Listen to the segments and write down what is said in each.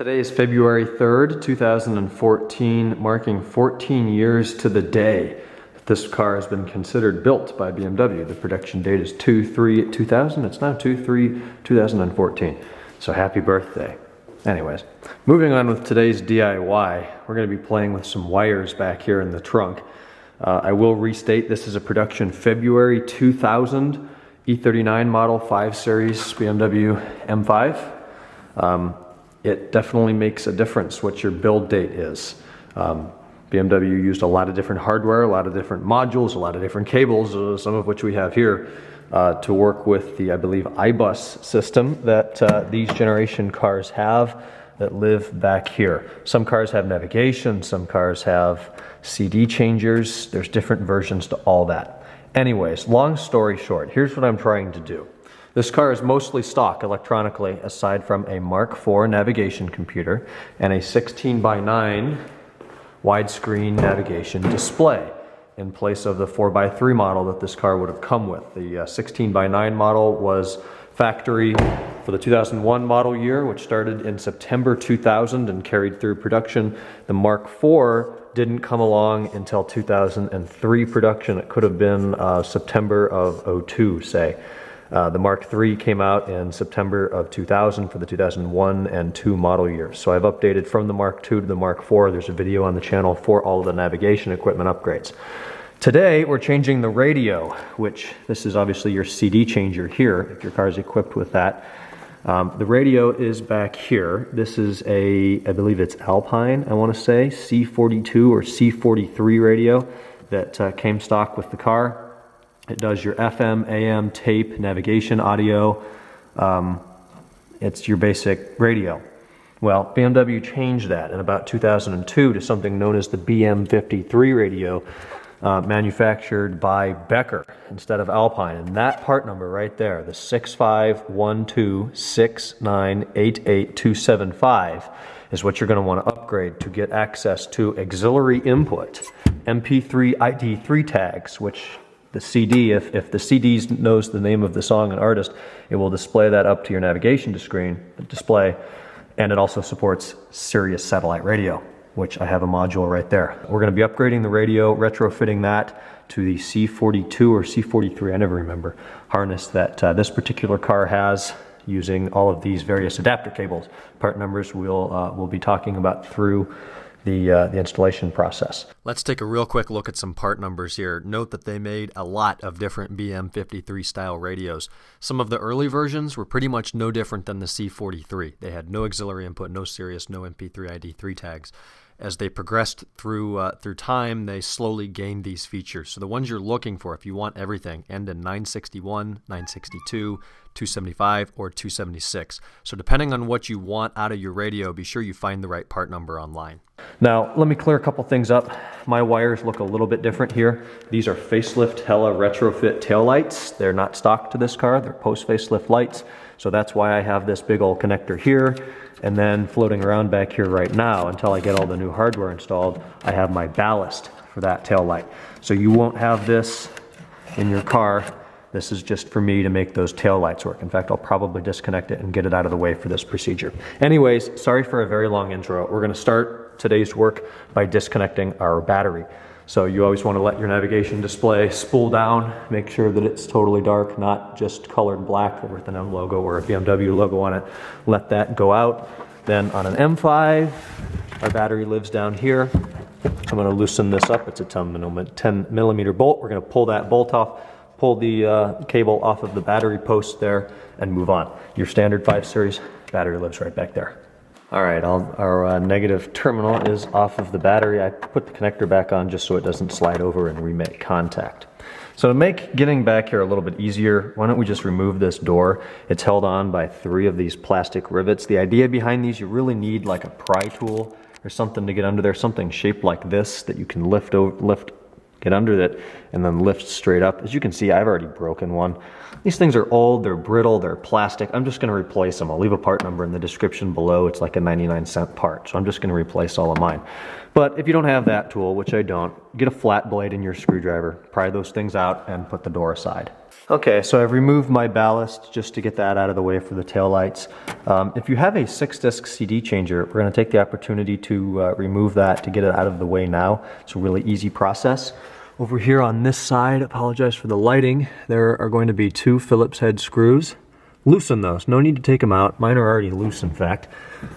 Today is February 3rd, 2014, marking 14 years to the day that this car has been considered built by BMW. The production date is 2/3/2000. It's now 2/3/2014. So happy birthday. Anyways, moving on with today's DIY, we're going to be playing with some wires back here in the trunk. I will restate, this is a production February 2000 E39 model 5 Series BMW M5. It definitely makes a difference what your build date is. BMW used a lot of different hardware, a lot of different modules, a lot of different cables, some of which we have here, to work with the, I believe, iBus system that these generation cars have that live back here. Some cars have navigation, some cars have CD changers, there's different versions to all that. Anyways, long story short, here's what I'm trying to do. This car is mostly stock electronically, aside from a Mark IV navigation computer and a 16:9 widescreen navigation display in place of the 4x3 model that this car would have come with. The 16:9 model was factory for the 2001 model year, which started in September 2000 and carried through production. The Mark IV didn't come along until 2003 production. It could have been September of 02, say. The Mark III came out in September of 2000 for the 2001 and 2 model years. So I've updated from the Mark II to the Mark IV. There's a video on the channel for all of the navigation equipment upgrades. Today we're changing the radio, which this is obviously your CD changer here, if your car is equipped with that. The radio is back here. This is I believe it's Alpine, I want to say, C42 or C43 radio that came stock with the car. It does your FM, AM, tape, navigation, audio. It's your basic radio. Well, BMW changed that in about 2002 to something known as the BM53 radio, manufactured by Becker instead of Alpine. And that part number right there, the 651269888275, is what you're going to want to upgrade to get access to auxiliary input, MP3 ID3 tags, which the CD, if the CD knows the name of the song and artist, it will display that up to your navigation display, and it also supports Sirius satellite radio, which I have a module right there. We're going to be upgrading the radio, retrofitting that to the C42 or C43, I never remember, harness that this particular car has, using all of these various adapter cables. Part numbers we'll be talking about through the installation process. Let's take a real quick look at some part numbers here. Note that they made a lot of different BM53 style radios. Some of the early versions were pretty much no different than the C43. They had no auxiliary input, no Sirius, no MP3 ID3 tags. As they progressed through time, they slowly gained these features. So the ones you're looking for, if you want everything, end in 961, 962, 275, or 276. So depending on what you want out of your radio, be sure you find the right part number online. Now, let me clear a couple things up. My wires look a little bit different here. These are facelift Hella retrofit taillights. They're not stock to this car, they're post-facelift lights. So that's why I have this big old connector here. And then floating around back here right now, until I get all the new hardware installed, I have my ballast for that tail light. So you won't have this in your car. This is just for me to make those tail lights work. In fact, I'll probably disconnect it and get it out of the way for this procedure. Anyways, sorry for a very long intro. We're going to start today's work by disconnecting our battery. So you always want to let your navigation display spool down, make sure that it's totally dark, not just colored black with an M logo or a BMW logo on it. Let that go out. Then on an M5, our battery lives down here. I'm going to loosen this up. It's a 10 millimeter bolt. We're going to pull that bolt off, pull the cable off of the battery post there, and move on. Your standard 5 Series battery lives right back there. All right, our negative terminal is off of the battery. I put the connector back on just so it doesn't slide over and remake contact. So to make getting back here a little bit easier, why don't we just remove this door? It's held on by 3 of these plastic rivets. The idea behind these, you really need like a pry tool or something to get under there, something shaped like this that you can get under it and then lift straight up. As you can see, I've already broken one. These things are old, they're brittle, they're plastic. I'm just gonna replace them. I'll leave a part number in the description below. It's like a 99-cent part, so I'm just gonna replace all of mine. But if you don't have that tool, which I don't, get a flat blade in your screwdriver, pry those things out and put the door aside. Okay, so I've removed my ballast just to get that out of the way for the taillights. If you have a 6-disc CD changer, we're going to take the opportunity to remove that to get it out of the way now. It's a really easy process. Over here on this side, apologize for the lighting, there are going to be 2 Phillips head screws. Loosen those, no need to take them out. Mine are already loose, in fact.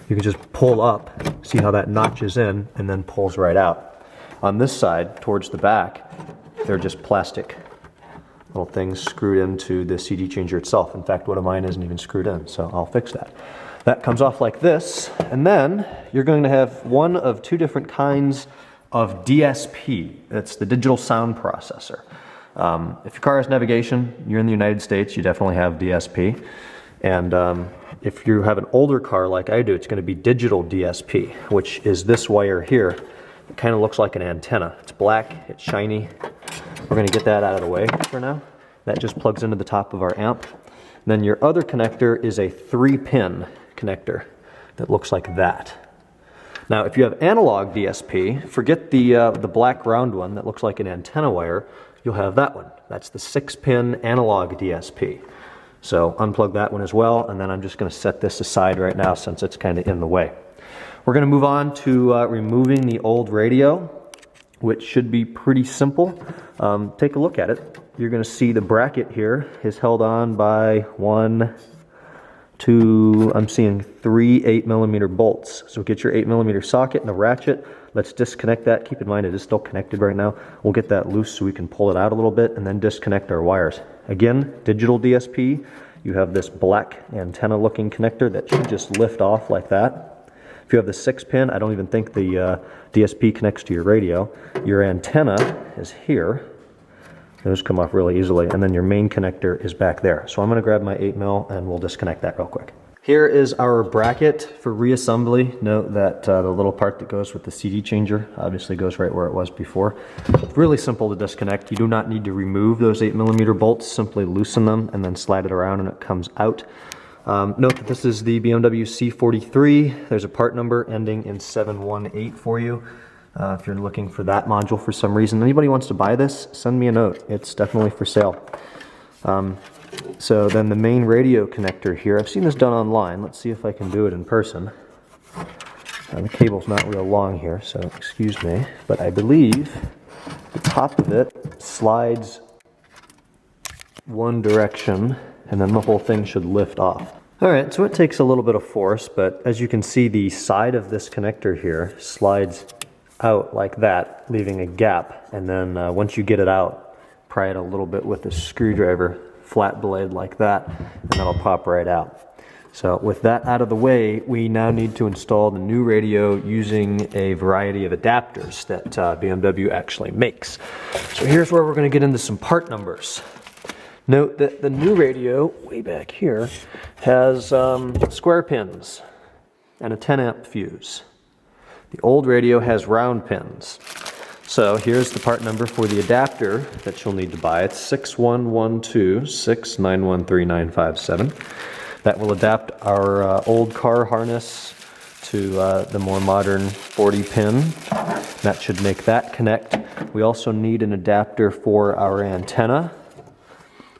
You can just pull up, see how that notches in, and then pulls right out. On this side, towards the back, they're just plastic little things screwed into the CD changer itself. In fact, one of mine isn't even screwed in, so I'll fix that. That comes off like this, and then you're going to have one of 2 different kinds of DSP. It's the digital sound processor. If your car has navigation, you're in the United States, you definitely have DSP. And if you have an older car like I do, it's going to be digital DSP, which is this wire here. It kind of looks like an antenna. It's black, it's shiny. We're going to get that out of the way for now. That just plugs into the top of our amp. Then your other connector is a 3-pin connector that looks like that. Now, if you have analog DSP, forget the black round one that looks like an antenna wire. You'll have that one. That's the 6-pin analog DSP. So unplug that one as well, and then I'm just going to set this aside right now since it's kind of in the way. We're going to move on to removing the old radio, which should be pretty simple. Take a look at it. You're going to see the bracket here is held on by 1, 2, I'm seeing 3 8mm bolts. So get your 8mm socket and a ratchet. Let's disconnect that. Keep in mind it is still connected right now. We'll get that loose so we can pull it out a little bit and then disconnect our wires. Again, digital DSP. You have this black antenna looking connector that should just lift off like that. If you have the 6-pin, I don't even think the DSP connects to your radio. Your antenna is here. Those come off really easily, and then your main connector is back there. So I'm going to grab my 8mm and we'll disconnect that real quick. Here is our bracket for reassembly. Note that the little part that goes with the CD changer obviously goes right where it was before. It's really simple to disconnect. You do not need to remove those 8mm bolts. Simply loosen them and then slide it around and it comes out. Note that this is the BMW C43. There's a part number ending in 718 for you. If you're looking for that module for some reason. Anybody wants to buy this, send me a note. It's definitely for sale. So then the main radio connector here, I've seen this done online. Let's see if I can do it in person. The cable's not real long here, so excuse me. But I believe the top of it slides one direction, and then the whole thing should lift off. Alright, so it takes a little bit of force, but as you can see, the side of this connector here slides out like that, leaving a gap. And then once you get it out, pry it a little bit with a screwdriver, flat blade like that, and that'll pop right out. So with that out of the way, we now need to install the new radio using a variety of adapters that BMW actually makes. So here's where we're going to get into some part numbers. Note that the new radio, way back here, has square pins and a 10 amp fuse. The old radio has round pins. So here's the part number for the adapter that you'll need to buy. It's 6112691397. That will adapt our old car harness to the more modern 40-pin. That should make that connect. We also need an adapter for our antenna,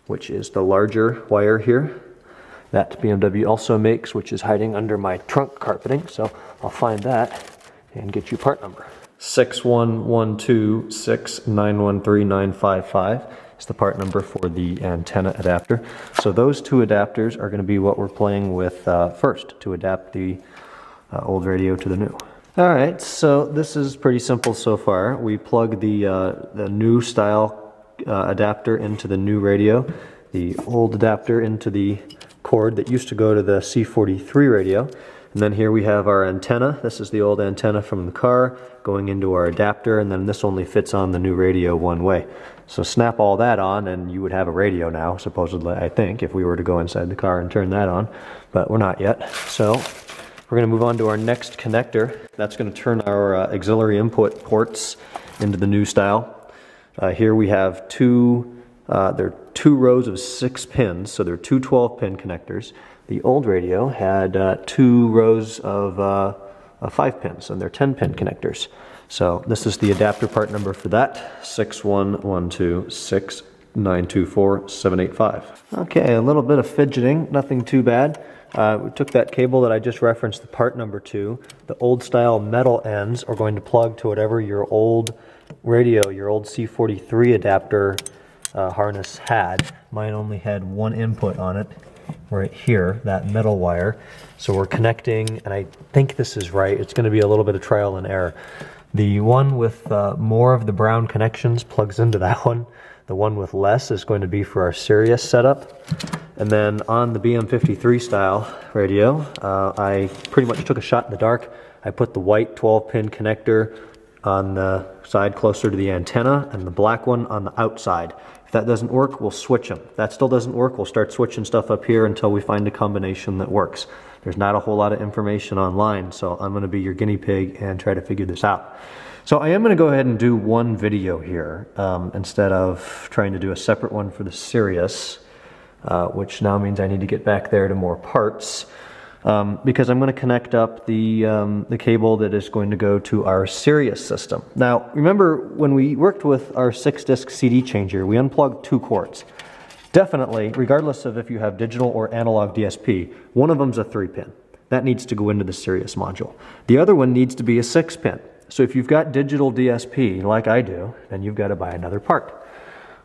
which is the larger wire here. That BMW also makes, which is hiding under my trunk carpeting. So I'll find that and get you part number. 6112691395 is the part number for the antenna adapter. So those 2 adapters are going to be what we're playing with first to adapt the old radio to the new. Alright, so this is pretty simple so far. We plug the new style adapter into the new radio, the old adapter into the cord that used to go to the C43 radio. And then here we have our antenna. This is the old antenna from the car going into our adapter, and then this only fits on the new radio one way. So snap all that on and you would have a radio now, supposedly, I think, if we were to go inside the car and turn that on. But we're not yet. So we're going to move on to our next connector. That's going to turn our auxiliary input ports into the new style. Here we have there are 2 rows of 6 pins, so there are 2 12-pin connectors. The old radio had 2 rows of 5 pins, and they're 10-pin connectors. So this is the adapter part number for that, 6112691395. 924-785. Okay, a little bit of fidgeting, nothing too bad. We took that cable that I just referenced the part number to. The old style metal ends are going to plug to whatever your old radio, your old C43 adapter harness had. Mine only had one input on it, right here, that metal wire. So we're connecting, and I think this is right. It's going to be a little bit of trial and error. The one with more of the brown connections plugs into that one. The one with less is going to be for our SIRIUS setup. And then on the BM53 style radio, I pretty much took a shot in the dark. I put the white 12-pin connector on the side closer to the antenna and the black one on the outside. If that doesn't work, we'll switch them. If that still doesn't work, we'll start switching stuff up here until we find a combination that works. There's not a whole lot of information online, so I'm going to be your guinea pig and try to figure this out. So I am going to go ahead and do one video here instead of trying to do a separate one for the SIRIUS, which now means I need to get back there to more parts. Because I'm going to connect up the cable that is going to go to our SIRIUS system. Now, remember when we worked with our 6-disc CD changer, we unplugged 2 cords. Definitely, regardless of if you have digital or analog DSP, one of them's a 3-pin. That needs to go into the SIRIUS module. The other one needs to be a 6-pin. So if you've got digital DSP, like I do, then you've got to buy another part,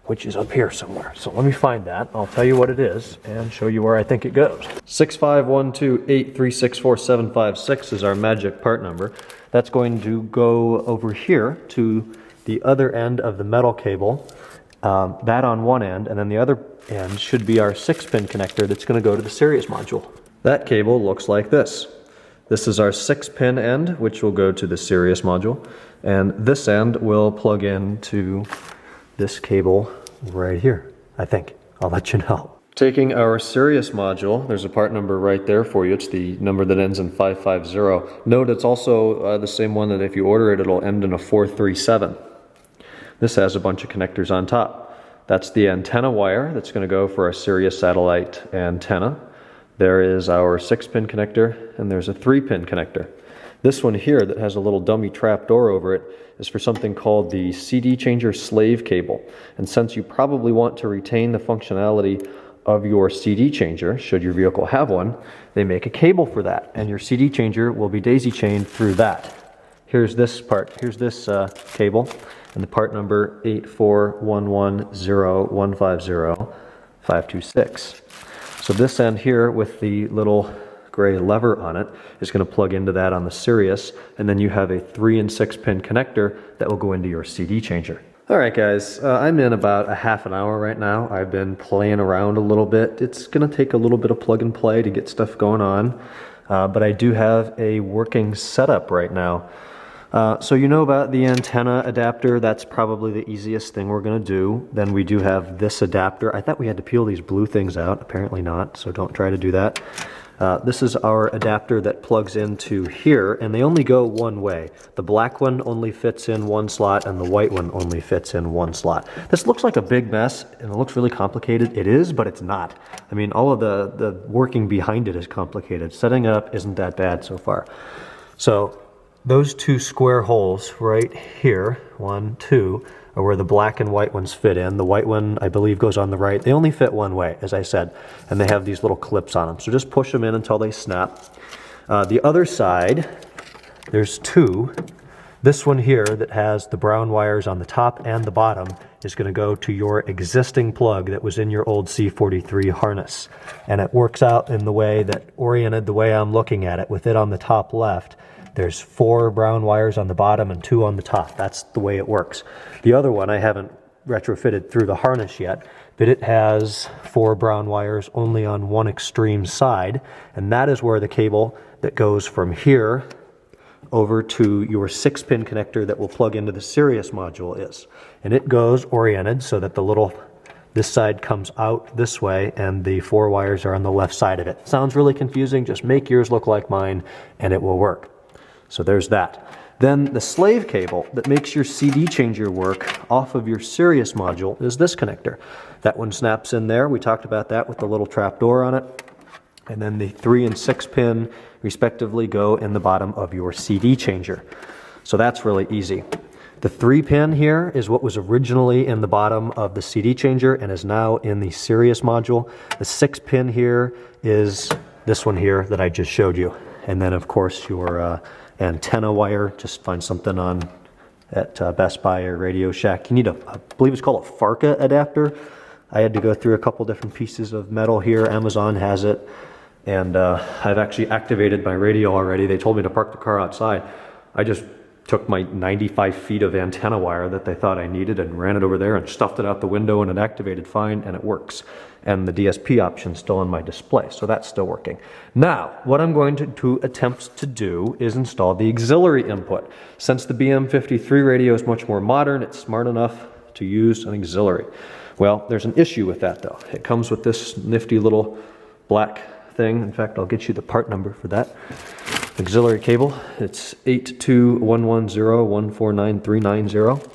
which is up here somewhere. So let me find that. I'll tell you what it is and show you where I think it goes. 65128364756 is our magic part number. That's going to go over here to the other end of the metal cable, that on one end, and then the other end should be our 6-pin connector that's going to go to the SIRIUS module. That cable looks like this. This is our 6-pin end, which will go to the SIRIUS module, and this end will plug into this cable right here, I think. I'll let you know. Taking our SIRIUS module, there's a part number right there for you. It's the number that ends in 550. Note it's also the same one that if you order it, it'll end in a 437. This has a bunch of connectors on top. That's the antenna wire that's going to go for our SIRIUS satellite antenna. There is our 6-pin connector, and there's a 3-pin connector. This one here that has a little dummy trap door over it is for something called the CD changer slave cable. And since you probably want to retain the functionality of your CD changer, should your vehicle have one, they make a cable for that. And your CD changer will be daisy chained through that. Here's this part. Here's this cable. And the part number 84110150526. So this end here with the little gray lever on it is going to plug into that on the SIRIUS, and then you have a 3- and 6-pin connector that will go into your CD changer. Alright guys, I'm in about a half an hour right now. I've been playing around a little bit. It's going to take a little bit of plug and play to get stuff going on, but I do have a working setup right now. So you know about the antenna adapter. That's probably the easiest thing we're going to do. Then we do have this adapter. I thought we had to peel these blue things out. Apparently not, so don't try to do that. This is our adapter that plugs into here, and they only go one way. The black one only fits in one slot, and the white one only fits in one slot. This looks like a big mess, and it looks really complicated. It is, but it's not. I mean, all of the working behind it is complicated. Setting it up isn't that bad so far. So those 2 square holes right here, 1, 2, are where the black and white ones fit in. The white one, I believe, goes on the right. They only fit one way, as I said, and they have these little clips on them. So just push them in until they snap. The other side, there's 2. This one here that has the brown wires on the top and the bottom is going to go to your existing plug that was in your old C43 harness. And it works out in the way that, oriented the way I'm looking at it, with it on the top left. There's 4 brown wires on the bottom and 2 on the top. That's the way it works. The other one I haven't retrofitted through the harness yet, but it has 4 brown wires only on one extreme side, and that is where the cable that goes from here over to your 6-pin connector that will plug into the SIRIUS module is. And it goes oriented so that this side comes out this way and the 4 wires are on the left side of it. Sounds really confusing, just make yours look like mine and it will work. So there's that. Then the slave cable that makes your CD changer work off of your SIRIUS module is this connector. That one snaps in there. We talked about that with the little trap door on it. And then the 3 and 6 pin respectively go in the bottom of your CD changer. So that's really easy. The 3-pin here is what was originally in the bottom of the CD changer and is now in the SIRIUS module. The 6-pin here is this one here that I just showed you. And then of course your antenna wire, just find something on at Best Buy or Radio Shack. You need I believe it's called a FARCA adapter. I had to go through a couple different pieces of metal here. Amazon has it. And I've actually activated my radio already. They told me to park the car outside. I just took my 95 feet of antenna wire that they thought I needed and ran it over there and stuffed it out the window, and it activated fine and it works. And the DSP option's still on my display, so that's still working. Now, what I'm going to attempt to do is install the auxiliary input. Since the BM53 radio is much more modern, it's smart enough to use an auxiliary. Well, there's an issue with that though. It comes with this nifty little black thing. In fact, I'll get you the part number for that. Auxiliary cable. It's 82110149390.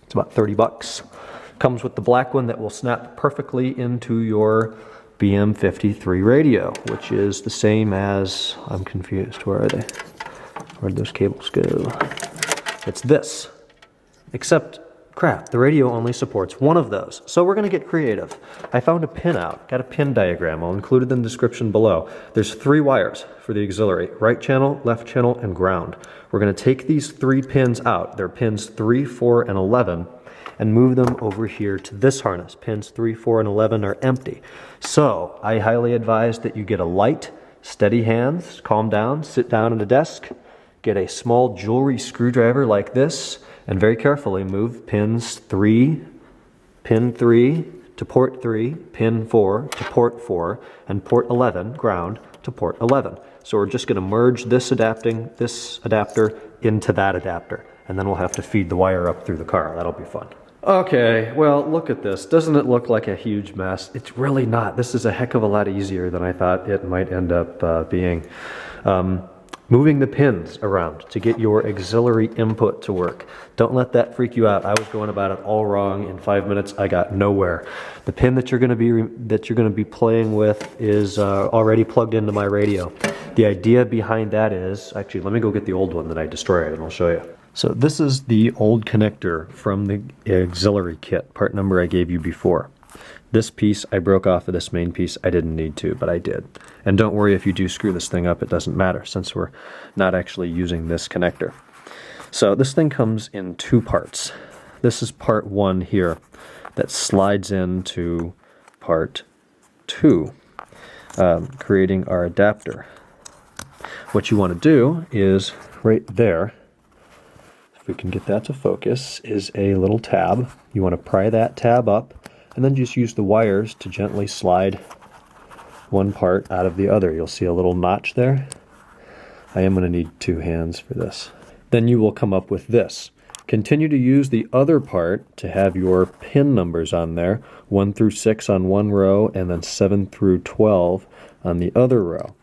It's about 30 bucks. Comes with the black one that will snap perfectly into your BM53 radio, which is the same as, I'm confused, where are they? Where'd those cables go? It's this, except crap, the radio only supports one of those. So we're gonna get creative. I found a pin out, got a pin diagram. I'll include it in the description below. There's 3 wires for the auxiliary, right channel, left channel, and ground. We're gonna take these 3 pins out. They're pins 3, 4, and 11, and move them over here to this harness. Pins 3, 4, and 11 are empty. So I highly advise that you get a light, steady hands, calm down, sit down at a desk, get a small jewelry screwdriver like this, and very carefully move pins 3, pin 3 to port 3, pin 4 to port 4, and port 11, ground, to port 11. So we're just going to merge this adapter into that adapter, and then we'll have to feed the wire up through the car. That'll be fun. Okay, well, look at this. Doesn't it look like a huge mess? It's really not. This is a heck of a lot easier than I thought it might end up being. Moving the pins around to get your auxiliary input to work. Don't let that freak you out. I was going about it all wrong. In 5 minutes, I got nowhere. The pin that you're going to be playing with is already plugged into my radio. The idea behind that is, actually, let me go get the old one that I destroyed, and I'll show you. So this is the old connector from the auxiliary kit, part number I gave you before. This piece I broke off of this main piece. I didn't need to, but I did. And don't worry if you do screw this thing up, it doesn't matter since we're not actually using this connector. So this thing comes in 2 parts. This is part 1 here that slides into part 2, creating our adapter. What you want to do is right there, if we can get that to focus, is a little tab. You want to pry that tab up, and then just use the wires to gently slide one part out of the other. You'll see a little notch there. I am going to need 2 hands for this. Then you will come up with this. Continue to use the other part to have your pin numbers on there, 1 through 6 on one row, and then 7 through 12 on the other row.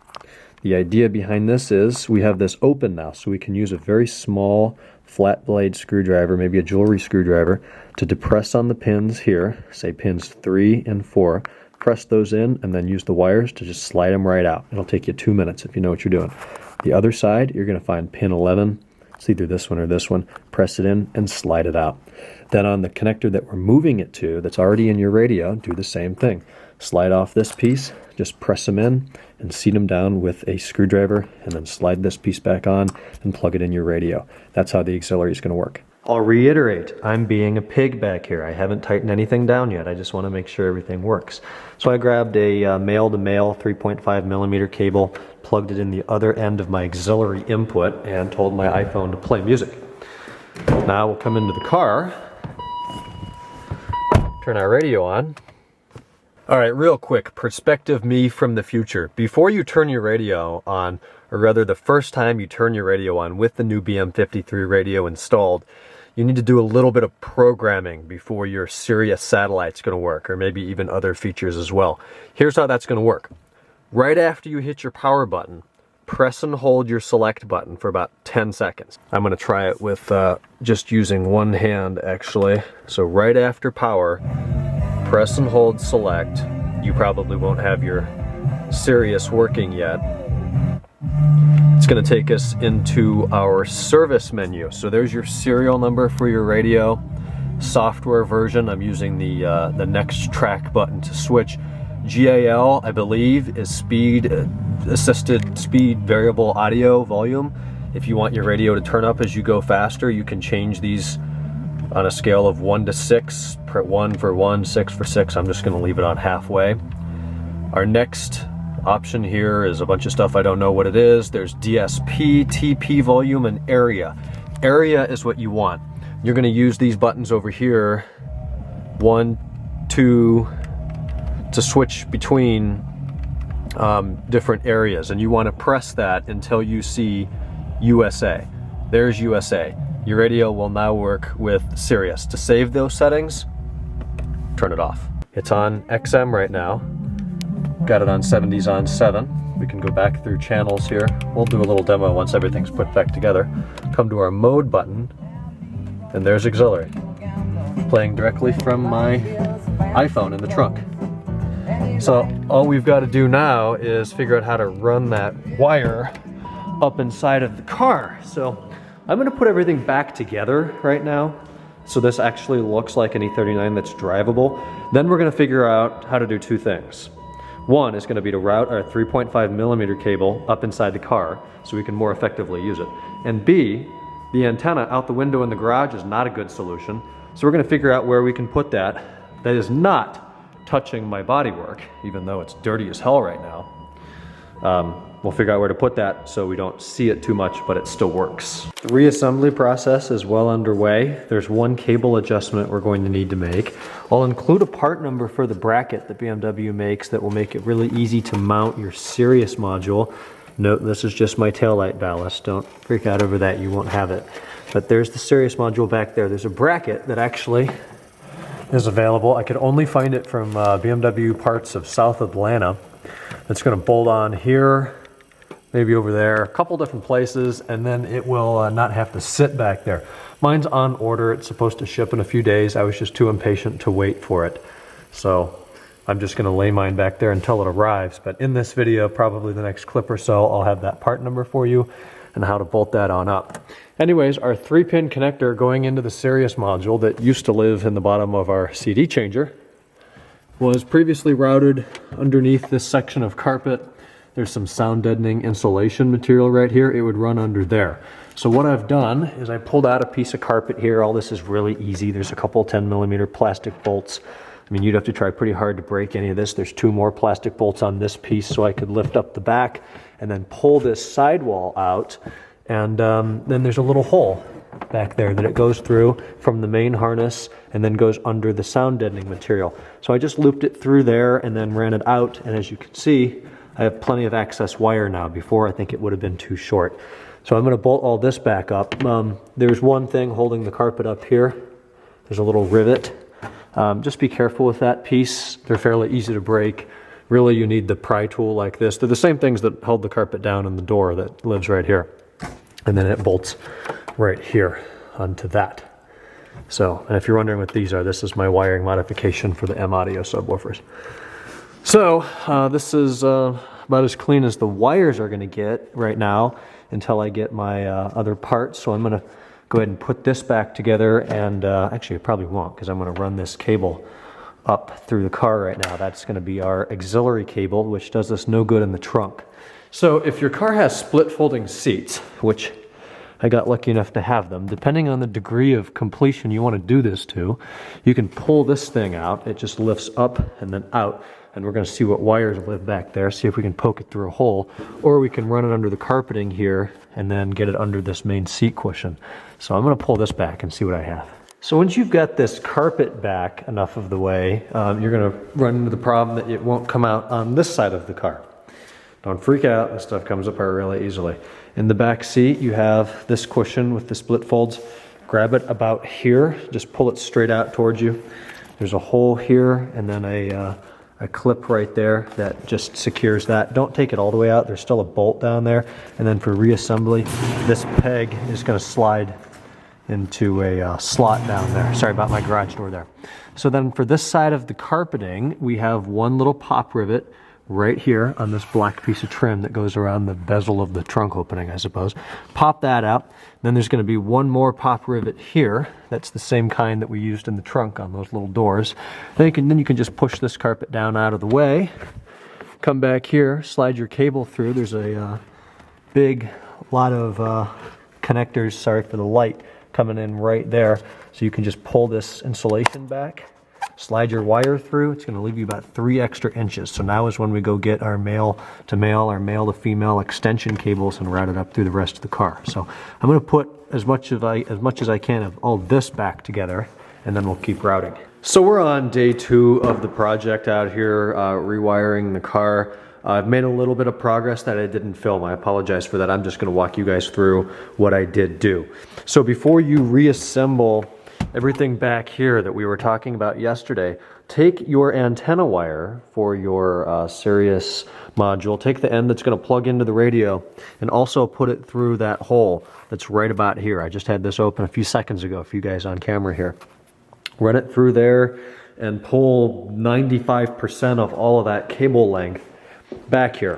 The idea behind this is we have this open now, so we can use a very small flat blade screwdriver, maybe a jewelry screwdriver, to depress on the pins here, say pins 3 and 4, press those in, and then use the wires to just slide them right out. It'll take you 2 minutes if you know what you're doing. The other side, you're going to find pin 11, it's either this one or this one, press it in and slide it out. Then on the connector that we're moving it to, that's already in your radio, do the same thing. Slide off this piece, just press them in and seat them down with a screwdriver, and then slide this piece back on and plug it in your radio. That's how the auxiliary is going to work. I'll reiterate, I'm being a pig back here. I haven't tightened anything down yet. I just want to make sure everything works. So I grabbed a male-to-male 3.5 millimeter cable, plugged it in the other end of my auxiliary input, and told my iPhone to play music. Now we'll come into the car, turn our radio on. All right, real quick, perspective me from the future. Before you turn your radio on, or rather the first time you turn your radio on with the new BM53 radio installed, you need to do a little bit of programming before your SIRIUS satellite's going to work, or maybe even other features as well. Here's how that's going to work. Right after you hit your power button, press and hold your select button for about 10 seconds. I'm going to try it with just using one hand, actually. So right after power, press and hold select. You probably won't have your SIRIUS working yet. It's going to take us into our service menu. So there's your serial number for your radio. Software version, I'm using the next track button to switch. GAL, I believe, is speed assisted speed variable audio volume. If you want your radio to turn up as you go faster, you can change these on a scale of 1 to 6. 1 for 1, 6 for 6. I'm just going to leave it on halfway. Our next option here is a bunch of stuff I don't know what it is. There's DSP, TP volume, and area. Area is what you want. You're going to use these buttons over here, 1, 2, to switch between different areas, and you want to press that until you see USA. There's USA. Your radio will now work with Sirius. To save those settings, turn it off. It's on XM right now. Got it on 70s on 7. We can go back through channels here. We'll do a little demo once everything's put back together. Come to our mode button, and there's auxiliary. Playing directly from my iPhone in the trunk. So all we've got to do now is figure out how to run that wire up inside of the car. So I'm going to put everything back together right now, so this actually looks like an E39 that's drivable. Then we're going to figure out how to do two things. One is going to be to route our 3.5 millimeter cable up inside the car so we can more effectively use it. And B, the antenna out the window in the garage is not a good solution. So we're going to figure out where we can put that is not touching my bodywork, even though it's dirty as hell right now. We'll figure out where to put that so we don't see it too much, but it still works. The reassembly process is well underway. There's one cable adjustment we're going to need to make. I'll include a part number for the bracket that BMW makes that will make it really easy to mount your SIRIUS module. Note, this is just my taillight ballast. Don't freak out over that, you won't have it. But there's the SIRIUS module back there. There's a bracket that actually is available. I could only find it from BMW parts of South Atlanta. It's going to bolt on here, maybe over there, a couple different places, and then it will not have to sit back there. Mine's on order. It's supposed to ship in a few days. I was just too impatient to wait for it. So I'm just going to lay mine back there until it arrives. But in this video, probably the next clip or so, I'll have that part number for you and how to bolt that on up. Anyways, our 3-pin connector going into the SIRIUS module that used to live in the bottom of our CD changer was previously routed underneath this section of carpet. There's some sound deadening insulation material right here. It would run under there. So what I've done is I pulled out a piece of carpet here. All this is really easy. There's a couple 10 millimeter plastic bolts. I mean, you'd have to try pretty hard to break any of this. There's 2 more plastic bolts on this piece so I could lift up the back and then pull this sidewall out. And then there's a little hole back there that it goes through from the main harness and then goes under the sound deadening material. So I just looped it through there and then ran it out, and as you can see, I have plenty of excess wire now. Before, I think it would have been too short. So I'm going to bolt all this back up. There's one thing holding the carpet up here. There's a little rivet. Just be careful with that piece. They're fairly easy to break. Really, you need the pry tool like this. They're the same things that hold the carpet down in the door that lives right here. And then it bolts right here onto that. So, and if you're wondering what these are, this is my wiring modification for the M audio subwoofers. So, this is about as clean as the wires are going to get right now until I get my other parts. So I'm going to go ahead and put this back together, and actually I probably won't, because I'm going to run this cable up through the car right now. That's going to be our auxiliary cable, which does us no good in the trunk. So if your car has split folding seats, which I got lucky enough to have them, depending on the degree of completion you want to do this to, you can pull this thing out. It just lifts up and then out, and we're going to see what wires live back there, see if we can poke it through a hole, or we can run it under the carpeting here and then get it under this main seat cushion. So I'm going to pull this back and see what I have. So once you've got this carpet back enough of the way, you're going to run into the problem that it won't come out on this side of the car. Don't freak out, this stuff comes apart really easily. In the back seat, you have this cushion with the split folds. Grab it about here, just pull it straight out towards you. There's a hole here and then a clip right there that just secures that. Don't take it all the way out, there's still a bolt down there. And then for reassembly, this peg is going to slide into a slot down there. Sorry about my garage door there. So then for this side of the carpeting, we have one little pop rivet right here on this black piece of trim that goes around the bezel of the trunk opening, I suppose. Pop that out. Then there's going to be one more pop rivet here. That's the same kind that we used in the trunk on those little doors. Then you can just push this carpet down out of the way. Come back here, slide your cable through. There's a big lot of connectors, sorry for the light, coming in right there. So you can just pull this insulation back, slide your wire through. It's going to leave you about 3 extra inches. So now is when we go get our male to male, our male to female extension cables and route it up through the rest of the car. So I'm going to put as much as I can of all this back together, and then we'll keep routing. So we're on day 2 of the project out here, rewiring the car. I've made a little bit of progress that I didn't film. I apologize for that. I'm just going to walk you guys through what I did do. So before you reassemble everything back here that we were talking about yesterday, take your antenna wire for your SIRIUS module, take the end that's going to plug into the radio, and also put it through that hole that's right about here. I just had this open a few seconds ago for you guys on camera here. Run it through there and pull 95% of all of that cable length back here.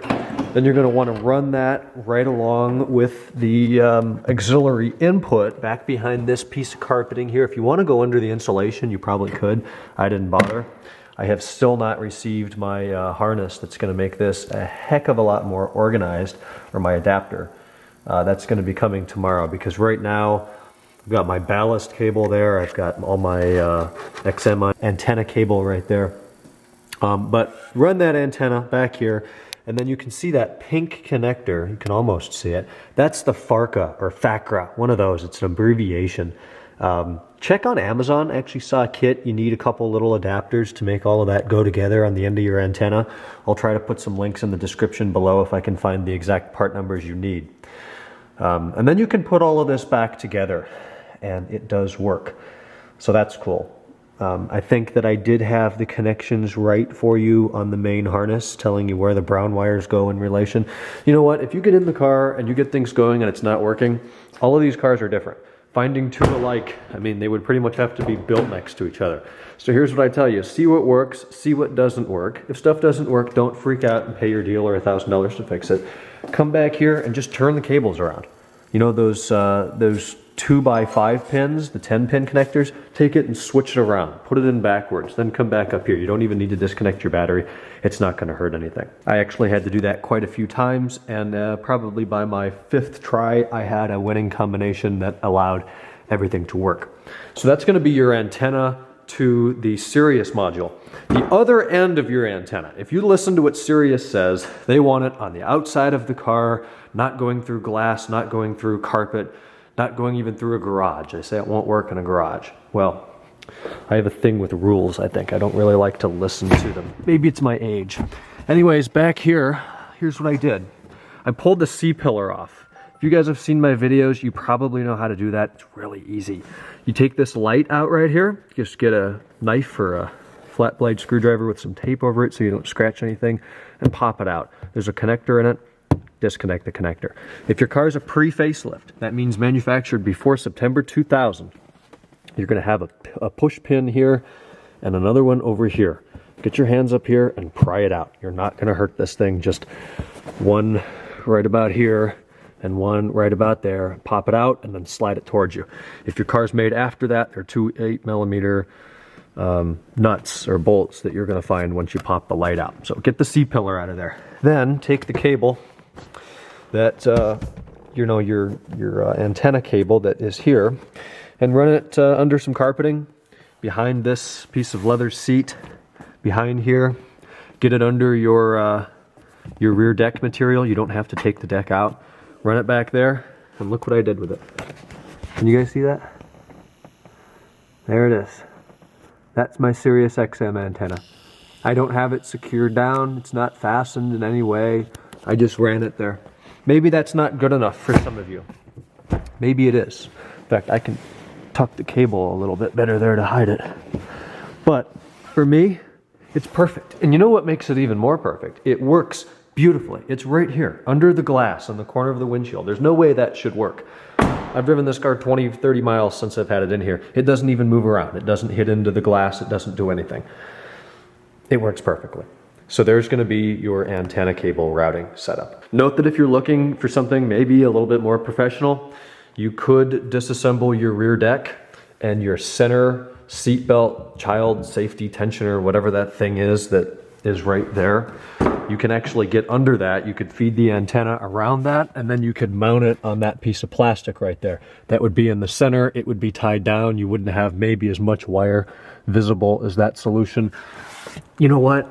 Then you're going to want to run that right along with the auxiliary input back behind this piece of carpeting here. If you want to go under the insulation, you probably could. I didn't bother. I have still not received my harness that's going to make this a heck of a lot more organized, or my adapter. That's going to be coming tomorrow, because right now I've got my ballast cable there. I've got all my XM antenna cable right there. But run that antenna back here, and then you can see that pink connector. You can almost see it. That's the FARCA or FACRA, one of those. It's an abbreviation. Check on Amazon. I actually saw a kit. You need a couple little adapters to make all of that go together on the end of your antenna. I'll try to put some links in the description below if I can find the exact part numbers you need. And then you can put all of this back together, and it does work. So that's cool. I think that I did have the connections right for you on the main harness, telling you where the brown wires go in relation. You know what? If you get in the car and you get things going and it's not working, all of these cars are different. Finding two alike, I mean, they would pretty much have to be built next to each other. So here's what I tell you. See what works, see what doesn't work. If stuff doesn't work, don't freak out and pay your dealer $1,000 to fix it. Come back here and just turn the cables around. You know those 2x5 pins, the 10-pin connectors? Take it and switch it around. Put it in backwards, then come back up here. You don't even need to disconnect your battery. It's not going to hurt anything. I actually had to do that quite a few times, and probably by my 5th try, I had a winning combination that allowed everything to work. So that's going to be your antenna to the SIRIUS module. The other end of your antenna, if you listen to what SIRIUS says, they want it on the outside of the car, not going through glass, not going through carpet, not going even through a garage. They say it won't work in a garage. Well, I have a thing with rules, I think. I don't really like to listen to them. Maybe it's my age. Anyways, back here, here's what I did. I pulled the C-pillar off. If you guys have seen my videos, you probably know how to do that. It's really easy. You take this light out right here, just get a knife or a flat blade screwdriver with some tape over it so you don't scratch anything, and pop it out. There's a connector in it. Disconnect the connector. If your car is a pre-facelift, that means manufactured before September 2000, you're going to have a push pin here and another one over here. Get your hands up here and pry it out. You're not going to hurt this thing. Just one right about here and one right about there. Pop it out and then slide it towards you. If your car's made after that, they're 2 8mm nuts or bolts that you're going to find once you pop the light out. So get the C-pillar out of there. Then take the cable that your antenna cable that is here, and run it under some carpeting behind this piece of leather seat behind here. Get it under your rear deck material. You don't have to take the deck out. Run it back there, and look what I did with it. Can you guys see that? There it is. That's my SIRIUS XM antenna. I don't have it secured down. It's not fastened in any way. I just ran it there. Maybe that's not good enough for some of you. Maybe it is. In fact, I can tuck the cable a little bit better there to hide it. But for me, it's perfect. And you know what makes it even more perfect? It works beautifully. It's right here, under the glass on the corner of the windshield. There's no way that should work. I've driven this car 20, 30 miles since I've had it in here. It doesn't even move around. It doesn't hit into the glass. It doesn't do anything. It works perfectly. So there's going to be your antenna cable routing setup. Note that if you're looking for something maybe a little bit more professional, you could disassemble your rear deck and your center seatbelt child safety tensioner, whatever that thing is that is right there. You can actually get under that. You could feed the antenna around that, and then you could mount it on that piece of plastic right there. That would be in the center. It would be tied down. You wouldn't have maybe as much wire visible as that solution. You know what?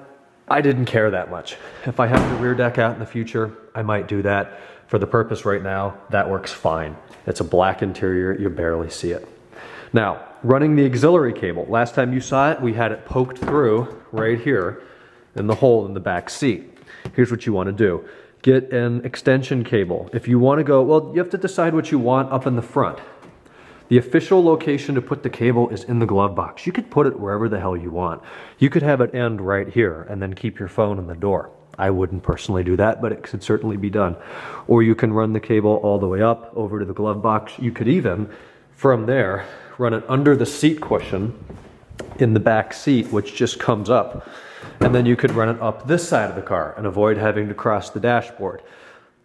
I didn't care that much. If I have the rear deck out in the future, I might do that. For the purpose right now, that works fine. It's a black interior, you barely see it. Now, running the auxiliary cable. Last time you saw it, we had it poked through right here in the hole in the back seat. Here's what you want to do. Get an extension cable. If you want to go, well, you have to decide what you want up in the front. The official location to put the cable is in the glove box. You could put it wherever the hell you want. You could have it end right here and then keep your phone in the door. I wouldn't personally do that, but it could certainly be done. Or you can run the cable all the way up over to the glove box. You could even, from there, run it under the seat cushion in the back seat, which just comes up. And then you could run it up this side of the car and avoid having to cross the dashboard.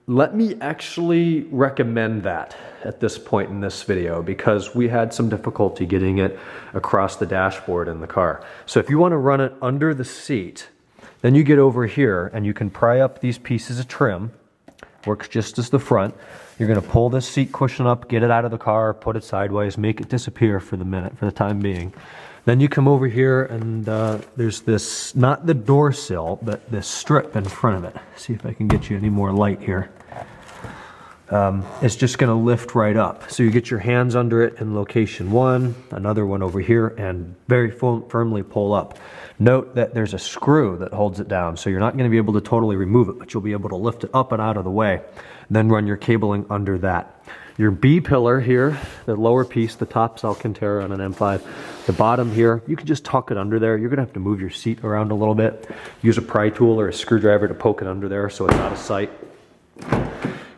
Let me actually recommend that at this point in this video, because we had some difficulty getting it across the dashboard in the car. So if you want to run it under the seat, then you get over here and you can pry up these pieces of trim. Works just as the front. You're going to pull this seat cushion up, get it out of the car, put it sideways, make it disappear for the time being. Then you come over here and there's this, not the door sill, but this strip in front of it. See if I can get you any more light here. It's just going to lift right up. So you get your hands under it in location 1, another one over here, and very firmly pull up. Note that there's a screw that holds it down, so you're not going to be able to totally remove it, but you'll be able to lift it up and out of the way. Then run your cabling under that. Your B pillar here, the lower piece, the top's Alcantara on an M5. The bottom here, you can just tuck it under there. You're going to have to move your seat around a little bit. Use a pry tool or a screwdriver to poke it under there so it's out of sight.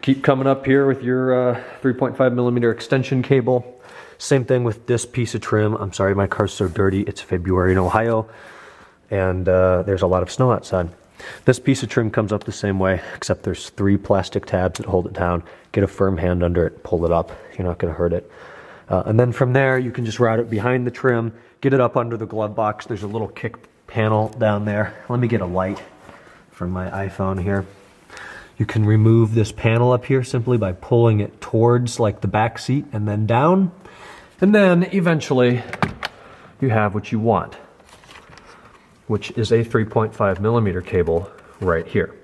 Keep coming up here with your 3.5 millimeter extension cable. Same thing with this piece of trim. I'm sorry, my car's so dirty. It's February in Ohio, and there's a lot of snow outside. This piece of trim comes up the same way, except there's 3 plastic tabs that hold it down. Get a firm hand under it, pull it up. You're not going to hurt it. And then from there, you can just route it behind the trim, get it up under the glove box. There's a little kick panel down there. Let me get a light from my iPhone here. You can remove this panel up here simply by pulling it towards like the back seat and then down. And then eventually you have what you want, which is a 3.5 millimeter cable right here.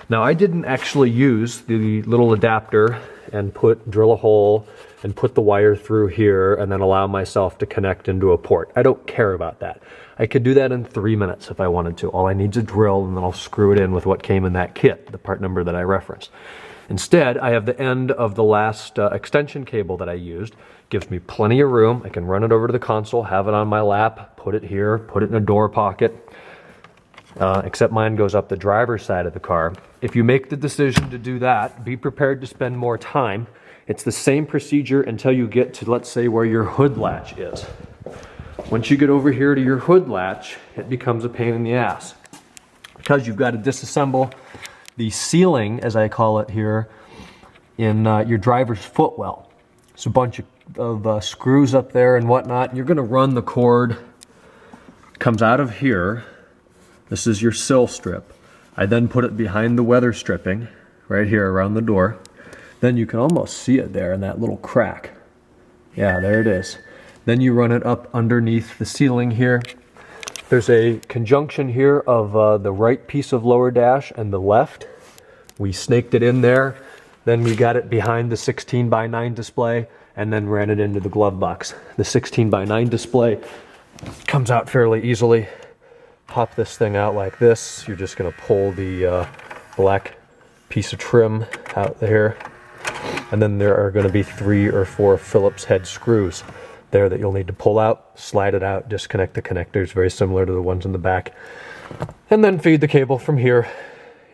Now, I didn't actually use the little adapter and drill a hole and put the wire through here and then allow myself to connect into a port. I don't care about that. I could do that in 3 minutes if I wanted to. All I need is a drill, and then I'll screw it in with what came in that kit, the part number that I referenced. Instead, I have the end of the last extension cable that I used. Gives me plenty of room. I can run it over to the console, have it on my lap, put it here, put it in a door pocket. Except mine goes up the driver's side of the car. If you make the decision to do that, be prepared to spend more time. It's the same procedure until you get to, let's say, where your hood latch is. Once you get over here to your hood latch, it becomes a pain in the ass, because you've got to disassemble the sealing, as I call it here, in your driver's footwell. It's a bunch of screws up there and whatnot. You're going to run the cord, comes out of here. This is your sill strip. I then put it behind the weather stripping right here around the door. Then you can almost see it there in that little crack. Yeah, there it is. Then you run it up underneath the ceiling here. There's a conjunction here of the right piece of lower dash and the left. We snaked it in there. Then we got it behind the 16:9 display and then ran it into the glove box. The 16:9 display comes out fairly easily. Pop this thing out like this. You're just going to pull the black piece of trim out there. And then there are going to be 3 or 4 Phillips head screws there that you'll need to pull out, slide it out, disconnect the connectors, very similar to the ones in the back, and then feed the cable from here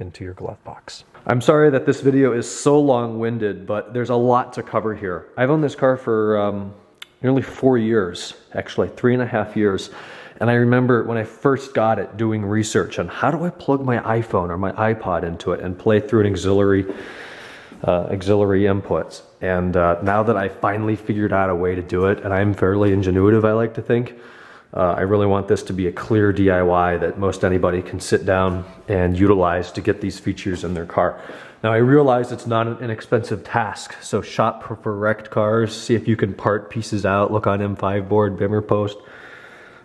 into your glove box. I'm sorry that this video is so long-winded, but there's a lot to cover here. I've owned this car for nearly 4 years, actually 3.5 years, And I remember when I first got it, doing research on how do I plug my iPhone or my iPod into it and play through an auxiliary inputs. And now that I finally figured out a way to do it, and I'm fairly ingenuitive, I like to think, I really want this to be a clear DIY that most anybody can sit down and utilize to get these features in their car. Now I realize it's not an inexpensive task, so shop for wrecked cars, see if you can part pieces out, look on M5 board, Bimmer Post.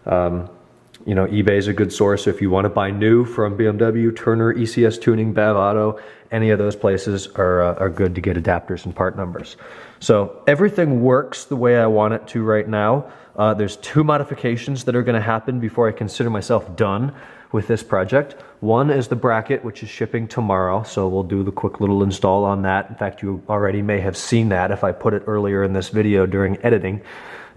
You know, eBay is a good source if you want to buy new from BMW, Turner, ECS Tuning, Bev Auto. Any of those places are good to get adapters and part numbers. So everything works the way I want it to right now. There's 2 modifications that are going to happen before I consider myself done with this project. One is the bracket, which is shipping tomorrow, so we'll do the quick little install on that. In fact, you already may have seen that if I put it earlier in this video during editing.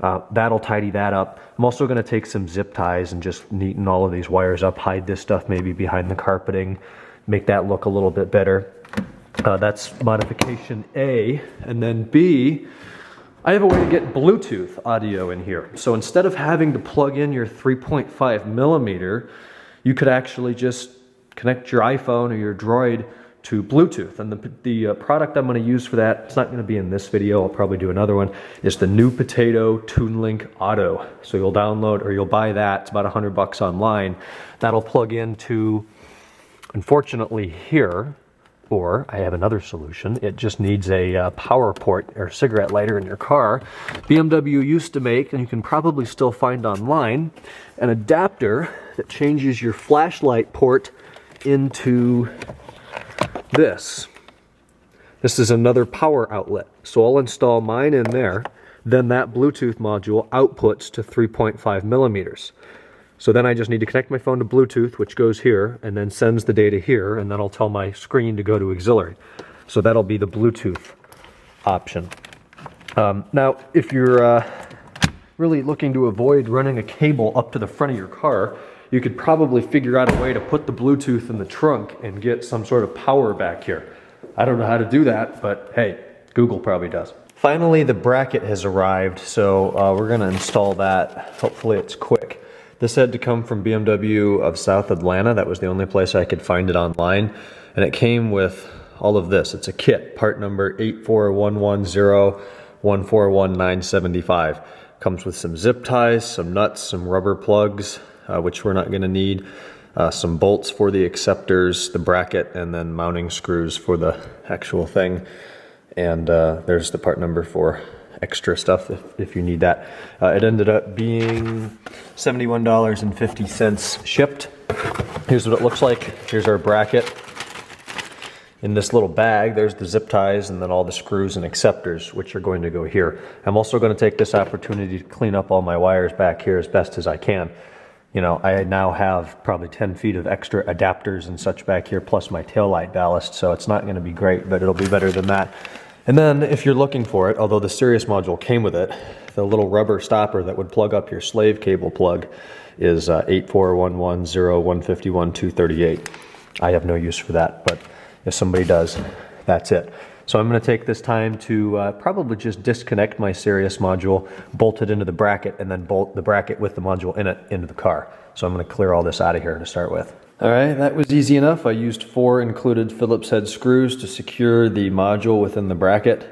That'll tidy that up. I'm also going to take some zip ties and just neaten all of these wires up, hide this stuff maybe behind the carpeting, make that look a little bit better. That's modification A. And then B, I have a way to get Bluetooth audio in here. So instead of having to plug in your 3.5 millimeter, you could actually just connect your iPhone or your Droid to Bluetooth. And the product I'm going to use for that, it's not going to be in this video, I'll probably do another one, is the New Potato TuneLink Auto. So you'll download or you'll buy that, it's about $100 online. That'll plug into, unfortunately here, or I have another solution, it just needs a power port or cigarette lighter in your car. BMW used to make, and you can probably still find online, an adapter that changes your flashlight port into this. This is another power outlet. So I'll install mine in there, then that Bluetooth module outputs to 3.5 millimeters. So then I just need to connect my phone to Bluetooth, which goes here, and then sends the data here, and then I'll tell my screen to go to auxiliary. So that'll be the Bluetooth option. Now, if you're really looking to avoid running a cable up to the front of your car, you could probably figure out a way to put the Bluetooth in the trunk and get some sort of power back here. I don't know how to do that, but hey, Google probably does. Finally, the bracket has arrived, so we're gonna install that. Hopefully it's quick. This had to come from BMW of South Atlanta. That was the only place I could find it online. And it came with all of this. It's a kit, part number 84110141975. Comes with some zip ties, some nuts, some rubber plugs, which we're not gonna need, some bolts for the acceptors, the bracket, and then mounting screws for the actual thing. And there's the part number for extra stuff if you need that. It ended up being $71.50 shipped. Here's what it looks like. Here's our bracket. In this little bag, there's the zip ties and then all the screws and acceptors, which are going to go here. I'm also going to take this opportunity to clean up all my wires back here as best as I can. You know, I now have probably 10 feet of extra adapters and such back here, plus my taillight ballast, so it's not going to be great, but it'll be better than that. And then if you're looking for it, although the SIRIUS module came with it, the little rubber stopper that would plug up your slave cable plug is 84110151238. I have no use for that, but if somebody does, that's it. So I'm going to take this time to probably just disconnect my SIRIUS module, bolt it into the bracket, and then bolt the bracket with the module in it into the car. So I'm going to clear all this out of here to start with. All right, that was easy enough. I used 4 included Phillips head screws to secure the module within the bracket.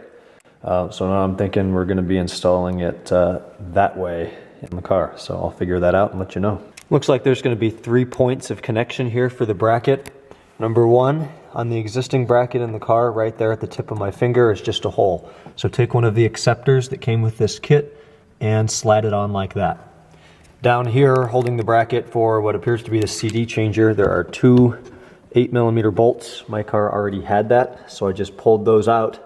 So now I'm thinking we're going to be installing it that way in the car. So I'll figure that out and let you know. Looks like there's going to be 3 points of connection here for the bracket. Number 1, on the existing bracket in the car, right there at the tip of my finger, is just a hole. So take one of the acceptors that came with this kit and slide it on like that. Down here, holding the bracket for what appears to be the CD changer, there are 2 8mm bolts. My car already had that, so I just pulled those out.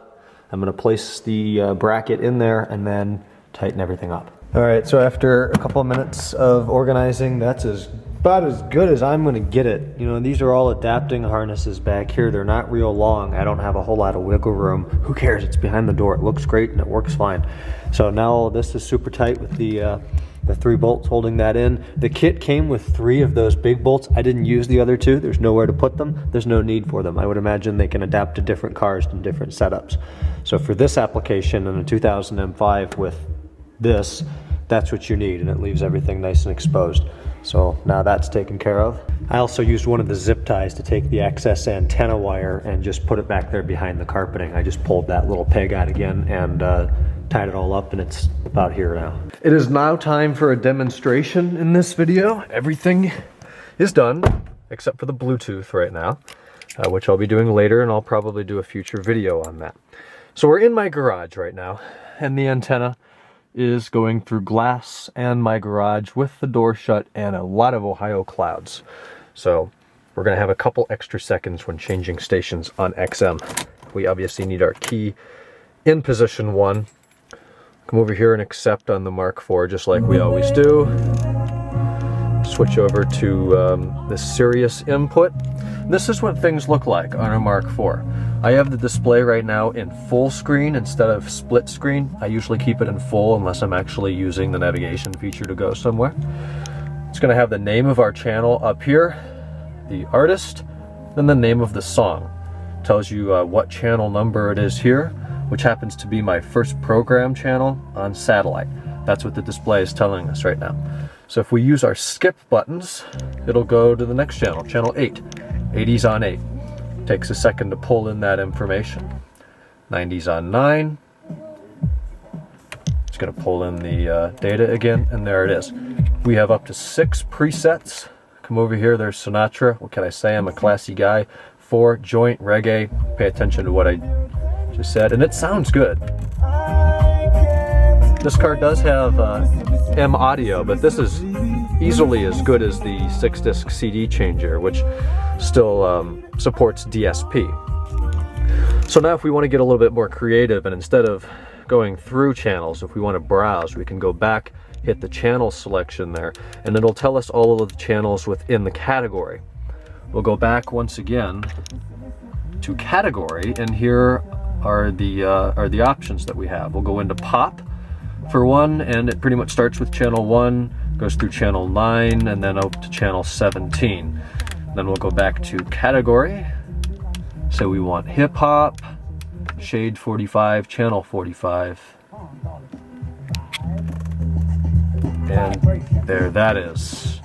I'm going to place the bracket in there and then tighten everything up. All right, so after a couple of minutes of organizing, that's about as good as I'm going to get it. You know, these are all adapting harnesses back here. They're not real long. I don't have a whole lot of wiggle room. Who cares? It's behind the door. It looks great and it works fine. So now this is super tight with the 3 bolts holding that in. The kit came with 3 of those big bolts. I didn't use the other 2. There's nowhere to put them. There's no need for them. I would imagine they can adapt to different cars and different setups. So for this application in a 2000 M5 with this, that's what you need, and it leaves everything nice and exposed. So now that's taken care of. I also used one of the zip ties to take the excess antenna wire and just put it back there behind the carpeting. I just pulled that little peg out again and tied it all up, and it's about here now. It is now time for a demonstration in this video. Everything is done except for the Bluetooth right now, which I'll be doing later, and I'll probably do a future video on that. So we're in my garage right now, and the antenna is going through glass and my garage with the door shut and a lot of Ohio clouds. So we're going to have a couple extra seconds when changing stations on XM. We obviously need our key in position 1. Come over here and accept on the Mark IV just like we always do. Switch over to the SIRIUS input. This is what things look like on a Mark IV. I have the display right now in full screen instead of split screen. I usually keep it in full unless I'm actually using the navigation feature to go somewhere. It's going to have the name of our channel up here, the artist, then the name of the song. Tells you what channel number it is here, which happens to be my first program channel on satellite. That's what the display is telling us right now. So if we use our skip buttons, it'll go to the next channel, channel 8. 80's on 8. Takes a second to pull in that information. 90's on 9. It's going to pull in the data again, and there it is. We have up to 6 presets. Come over here, there's Sinatra. What can I say? I'm a classy guy. 4, joint, reggae. Pay attention to what I just said, and it sounds good. This car does have M audio, but this is easily as good as the 6-disc CD changer, which still supports DSP. So now if we want to get a little bit more creative, and instead of going through channels, if we want to browse, we can go back, hit the channel selection there, and it'll tell us all of the channels within the category. We'll go back once again to category, and here are the options that we have. We'll go into pop for one, and it pretty much starts with channel 1, goes through channel 9, and then up to channel 17. Then we'll go back to category. So we want hip hop, shade 45, channel 45. And there that is.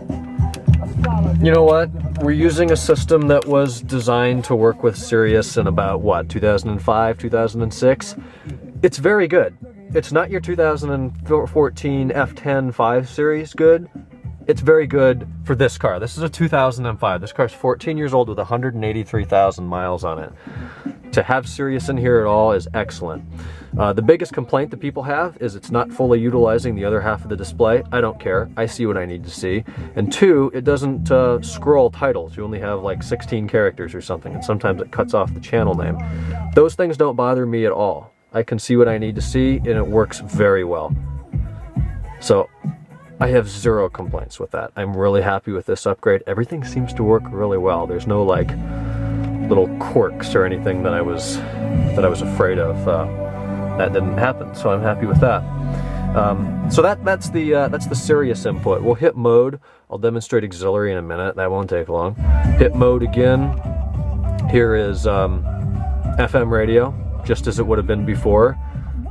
You know what? We're using a system that was designed to work with Sirius in about, what, 2005, 2006? It's very good. It's not your 2014 F10 5 Series good. It's very good for this car. This is a 2005. This car's 14 years old with 183,000 miles on it. To have Sirius in here at all is excellent. The biggest complaint that people have is it's not fully utilizing the other half of the display. I don't care. I see what I need to see. And 2, it doesn't scroll titles. You only have like 16 characters or something, and sometimes it cuts off the channel name. Those things don't bother me at all. I can see what I need to see, and it works very well. So I have 0 complaints with that. I'm really happy with this upgrade. Everything seems to work really well. There's no like little quirks or anything that I was afraid of. That didn't happen, so I'm happy with that. So that's the Sirius input. We'll hit mode. I'll demonstrate auxiliary in a minute. That won't take long. Hit mode again. Here is FM radio, just as it would have been before.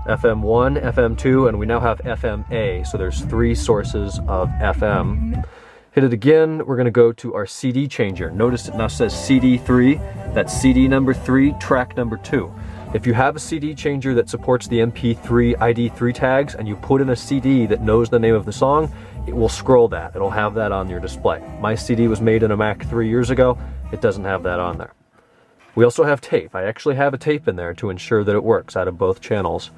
FM1, FM2, and we now have FMA, so there's 3 sources of FM. Hit it again, we're going to go to our CD changer. Notice it now says CD3, that's CD number 3, track number 2. If you have a CD changer that supports the MP3 ID3 tags, and you put in a CD that knows the name of the song, it will scroll that. It'll have that on your display. My CD was made in a Mac 3 years ago. It doesn't have that on there. We also have tape. I actually have a tape in there to ensure that it works out of both channels.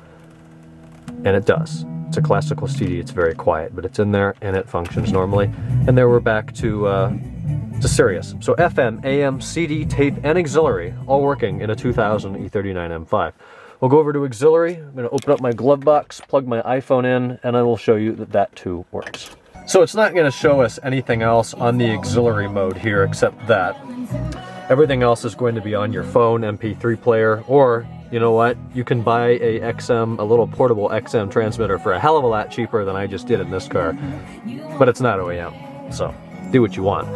And it does. It's a classical CD. It's very quiet, but it's in there and it functions normally. And there we're back to Sirius. So FM, AM, CD, tape, and auxiliary all working in a 2000 E39 M5. We'll go over to auxiliary. I'm going to open up my glove box, plug my iPhone in, and I will show you that that too works. So it's not going to show us anything else on the auxiliary mode here except that. Everything else is going to be on your phone, MP3 player, or, you know what, you can buy a little portable XM transmitter for a hell of a lot cheaper than I just did in this car. But it's not OEM, so do what you want.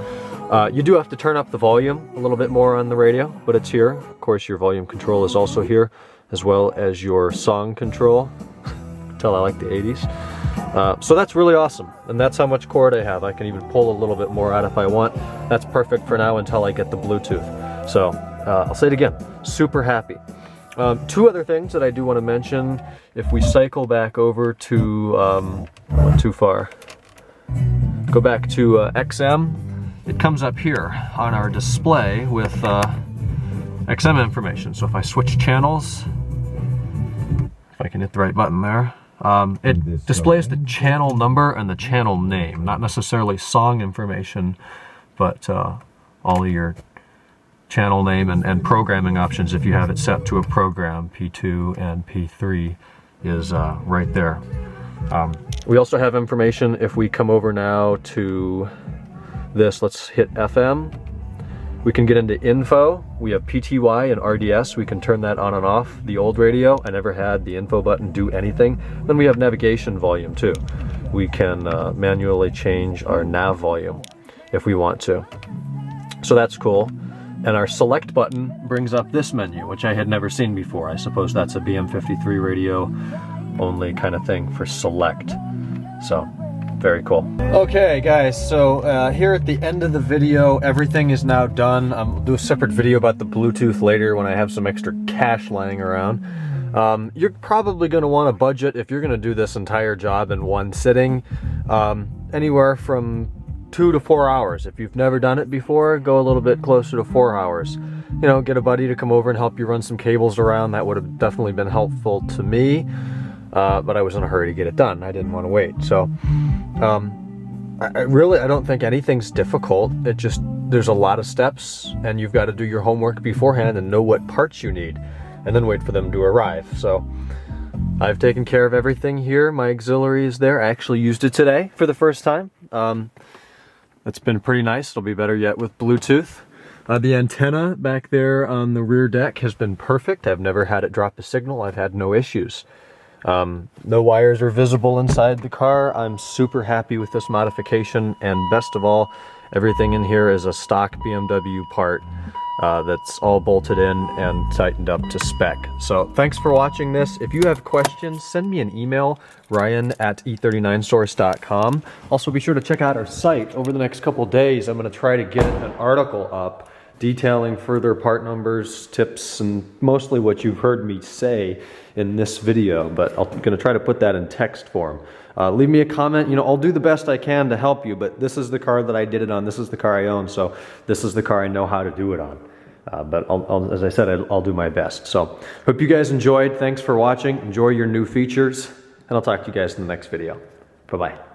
You do have to turn up the volume a little bit more on the radio, but it's here. Of course, your volume control is also here, as well as your song control. Tell I like the 80s. So that's really awesome, and that's how much cord I have. I can even pull a little bit more out if I want. That's perfect for now until I get the Bluetooth. So I'll say it again, super happy. Two other things that I do want to mention. If we cycle back over to, not too far, go back to XM, it comes up here on our display with XM information. So if I switch channels, if I can hit the right button there, it displays the channel number and the channel name, not necessarily song information, but all of your channel name and programming options. If you have it set to a program, P2 and P3 is right there. We also have information if we come over now to this, let's hit FM. We can get into info. We have PTY and RDS. We can turn that on and off. The old radio, I never had the info button do anything. Then we have navigation volume too. We can manually change our nav volume if we want to. So that's cool. And our select button brings up this menu, which I had never seen before. I suppose that's a BM53 radio only kind of thing for select. So very cool. Okay guys, so here at the end of the video, everything is now done. I'll do a separate video about the Bluetooth later when I have some extra cash lying around. You're probably going to want a budget if you're going to do this entire job in one sitting, anywhere from 2 to 4 hours. If you've never done it before, go a little bit closer to 4 hours. You know, get a buddy to come over and help you run some cables around. That would have definitely been helpful to me, but I was in a hurry to get it done. I didn't want to wait. So I don't think anything's difficult. It just, there's a lot of steps, and you've got to do your homework beforehand and know what parts you need, and then wait for them to arrive. So I've taken care of everything here. My auxiliary is there. I actually used it today for the first time. It's been pretty nice. It'll be better yet with Bluetooth. The antenna back there on the rear deck has been perfect. I've never had it drop a signal. I've had no issues. No wires are visible inside the car. I'm super happy with this modification, and best of all, everything in here is a stock BMW part that's all bolted in and tightened up to spec. So thanks for watching this. If you have questions, send me an email, ryan@e39source.com. Also be sure to check out our site. Over the next couple days, I'm going to try to get an article up detailing further part numbers, tips, and mostly what you've heard me say in this video, but I'm going to try to put that in text form. Leave me a comment. You know, I'll do the best I can to help you, but this is the car that I did it on. This is the car I own, so this is the car I know how to do it on. But as I said, I'll do my best. So hope you guys enjoyed. Thanks for watching. Enjoy your new features, and I'll talk to you guys in the next video. Bye-bye.